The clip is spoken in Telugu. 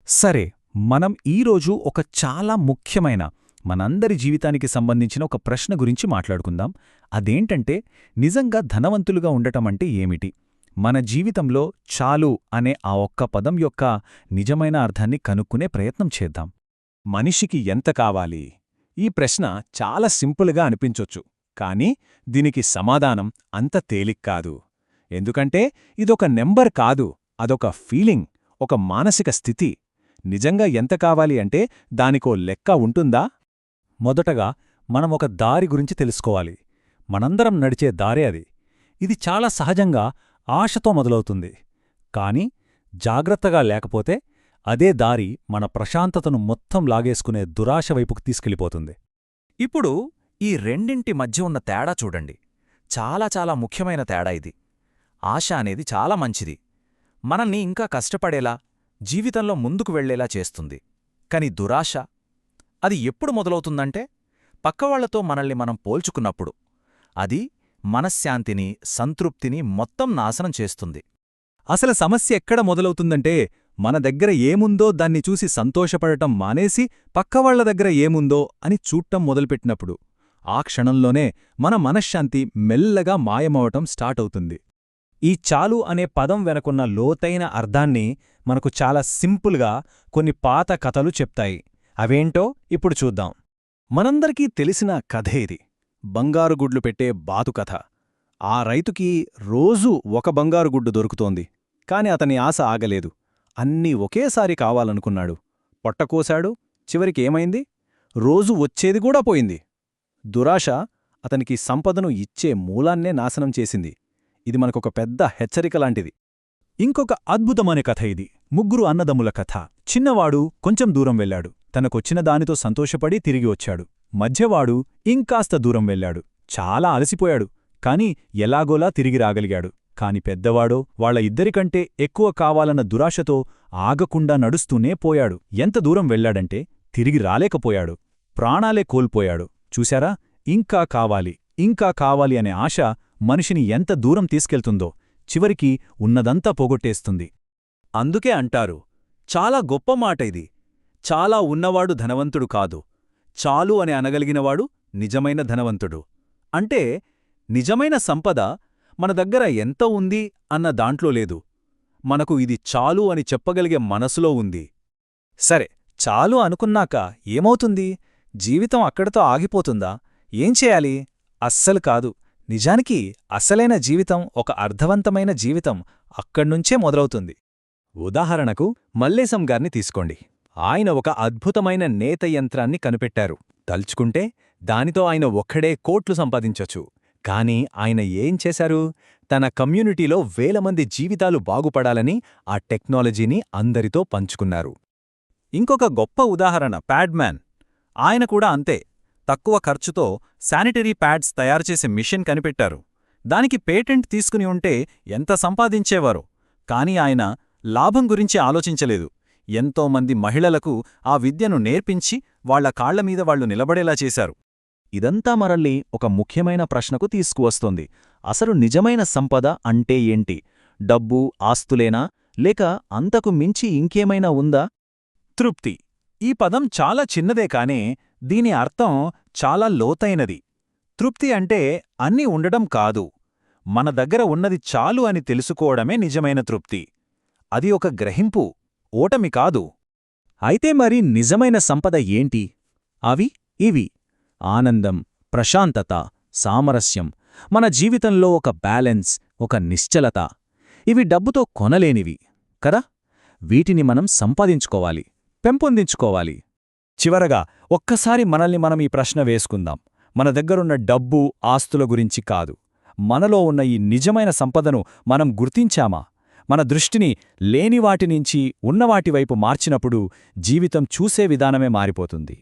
సరే, మనం ఈరోజు ఒక చాలా ముఖ్యమైన మనందరి జీవితానికి సంబంధించిన ఒక ప్రశ్న గురించి మాట్లాడుకుందాం. అదేంటంటే, నిజంగా ధనవంతులుగా ఉండటమంటే ఏమిటి? మన జీవితంలో చాలు అనే ఆ ఒక్క పదం యొక్క నిజమైన అర్థాన్ని కనుక్కునే ప్రయత్నం చేద్దాం. మనిషికి ఎంత కావాలి? ఈ ప్రశ్న చాలా సింపుల్గా అనిపించొచ్చు, కానీ దీనికి సమాధానం అంత తేలిక్కాదు. ఎందుకంటే ఇదొక నెంబర్ కాదు, అదొక ఫీలింగ్, ఒక మానసిక స్థితి. నిజంగా ఎంత కావాలి అంటే దానికో లెక్క ఉంటుందా? మొదటగా మనం ఒక దారి గురించి తెలుసుకోవాలి. మనందరం నడిచే దారే అది. ఇది చాలా సహజంగా ఆశతో మొదలవుతుంది. కాని జాగ్రత్తగా లేకపోతే అదే దారి మన ప్రశాంతతను మొత్తం లాగేసుకునే దురాశ వైపుకు తీసుకెళ్ళిపోతుంది. ఇప్పుడు ఈ రెండింటి మధ్య ఉన్న తేడా చూడండి. చాలా చాలా ముఖ్యమైన తేడా ఇది. ఆశ అనేది చాలా మంచిది. మనల్ని ఇంకా కష్టపడేలా, జీవితంలో ముందుకు వెళ్లేలా చేస్తుంది. కాని దురాశ, అది ఎప్పుడు మొదలవుతుందంటే పక్కవాళ్లతో మనల్ని మనం పోల్చుకున్నప్పుడు. అది మనశ్శాంతిని, సంతృప్తిని మొత్తం నాశనం చేస్తుంది. అసలు సమస్య ఎక్కడ మొదలవుతుందంటే, మన దగ్గర ఏముందో దాన్ని చూసి సంతోషపడటం మానేసి పక్కవాళ్ల దగ్గర ఏముందో అని చూట్టం మొదలుపెట్టినప్పుడు. ఆ క్షణంలోనే మన మనశ్శాంతి మెల్లగా మాయమవటం స్టార్ట్ అవుతుంది. ఈ చాలు అనే పదం వెనకున్న లోతైన అర్థాన్ని మనకు చాలా సింపుల్గా కొన్ని పాత కథలు చెప్తాయి. అవేంటో ఇప్పుడు చూద్దాం. మనందరికీ తెలిసిన కథే ఇది. బంగారు గుడ్లు పెట్టే బాతు కథ. ఆ రైతుకి రోజూ ఒక బంగారు గుడ్డు దొరుకుతోంది. కాని అతని ఆశ ఆగలేదు. అన్నీ ఒకేసారి కావాలనుకున్నాడు. పొట్టకోశాడు. చివరికి ఏమైంది? రోజు వచ్చేది కూడా పోయింది. దురాశ అతనికి సంపదను ఇచ్చే మూలాన్నే నాశనం చేసింది. ఇది మనకొక పెద్ద హెచ్చరిక లాంటిది. ఇంకొక అద్భుతమైన కథ ఇది. ముగ్గురు అన్నదమ్ముల కథ. చిన్నవాడు కొంచెం దూరం వెళ్లాడు. తనకొచ్చిన దానితో సంతోషపడి తిరిగి వచ్చాడు. మధ్యవాడు ఇంకాస్త దూరం వెళ్లాడు. చాలా అలసిపోయాడు. కాని ఎలాగోలా తిరిగి రాగలిగాడు. కాని పెద్దవాడో వాళ్ళ ఇద్దరికంటే ఎక్కువ కావాలన్న దురాశతో ఆగకుండా నడుస్తూనే పోయాడు. ఎంత దూరం వెళ్లాడంటే తిరిగి రాలేకపోయాడు. ప్రాణాలే కోల్పోయాడు. చూశారా? ఇంకా కావాలి, ఇంకా కావాలి అనే ఆశ మనిషిని ఎంత దూరం తీసుకెళ్తుందో, చివరికి ఉన్నదంతా పోగొట్టేస్తుంది. అందుకే అంటారు, చాలా గొప్ప మాట ఇది. చాలా ఉన్నవాడు ధనవంతుడు కాదు, చాలు అని అనగలిగినవాడు నిజమైన ధనవంతుడు. అంటే నిజమైన సంపద మన దగ్గర ఎంత ఉంది అన్న దాంట్లో లేదు, మనకు ఇది చాలు అని చెప్పగలిగే మనసులో ఉంది. సరే, చాలు అనుకున్నాక ఏమవుతుంది? జీవితం అక్కడితో ఆగిపోతుందా? ఏం చేయాలి? అస్సలు కాదు. నిజానికి అసలైన జీవితం, ఒక అర్థవంతమైన జీవితం అక్కడ్నుంచే మొదలవుతుంది. ఉదాహరణకు మల్లేశం గారిని తీసుకోండి. ఆయన ఒక అద్భుతమైన నేత యంత్రాన్ని కనిపెట్టారు. తలుచుకుంటే దానితో ఆయన ఒక్కడే కోట్లు సంపాదించొచ్చు. కాని ఆయన ఏం చేశారు? తన కమ్యూనిటీలో వేలమంది జీవితాలు బాగుపడాలని ఆ టెక్నాలజీని అందరితో పంచుకున్నారు. ఇంకొక గొప్ప ఉదాహరణ ప్యాడ్మ్యాన్. ఆయన కూడా అంతే. తక్కువ ఖర్చుతో శానిటరీ ప్యాడ్స్ తయారుచేసే మిషన్ కనిపెట్టారు. దానికి పేటెంట్ తీసుకుని ఉంటే ఎంత సంపాదించేవారో. కాని ఆయన లాభం గురించి ఆలోచించలేదు. ఎంతోమంది మహిళలకు ఆ విద్యను నేర్పించి వాళ్ల కాళ్లమీద వాళ్లు నిలబడేలా చేశారు. ఇదంతా మనల్ని ఒక ముఖ్యమైన ప్రశ్నకు తీసుకువస్తోంది. అసలు నిజమైన సంపద అంటే ఏంటి? డబ్బు, ఆస్తులేనా? లేక అంతకు మించి ఇంకేమైనా ఉందా? తృప్తి. ఈ పదం చాలా చిన్నదే కానే దీని అర్థం చాలా లోతైనది. తృప్తి అంటే అన్నీ ఉండడం కాదు, మన దగ్గర ఉన్నది చాలు అని తెలుసుకోవడమే నిజమైన తృప్తి. అది ఒక గ్రహింపు, ఓటమి కాదు. అయితే మరి నిజమైన సంపద ఏంటి? అవి ఇవి: ఆనందం, ప్రశాంతత, సామరస్యం, మన జీవితంలో ఒక బ్యాలెన్స్, ఒక నిశ్చలత. ఇవి డబ్బుతో కొనలేనివి కదా? వీటిని మనం సంపాదించుకోవాలి, పెంపొందించుకోవాలి. చివరగా ఒక్కసారి మనల్ని మనం ఈ ప్రశ్న వేసుకుందాం. మన దగ్గరున్న డబ్బు, ఆస్తుల గురించి కాదు, మనలో ఉన్న ఈ నిజమైన సంపదను మనం గుర్తించామా? మన దృష్టిని లేనివాటినుంచి ఉన్నవాటివైపు మార్చినప్పుడు జీవితం చూసే విధానమే మారిపోతుంది.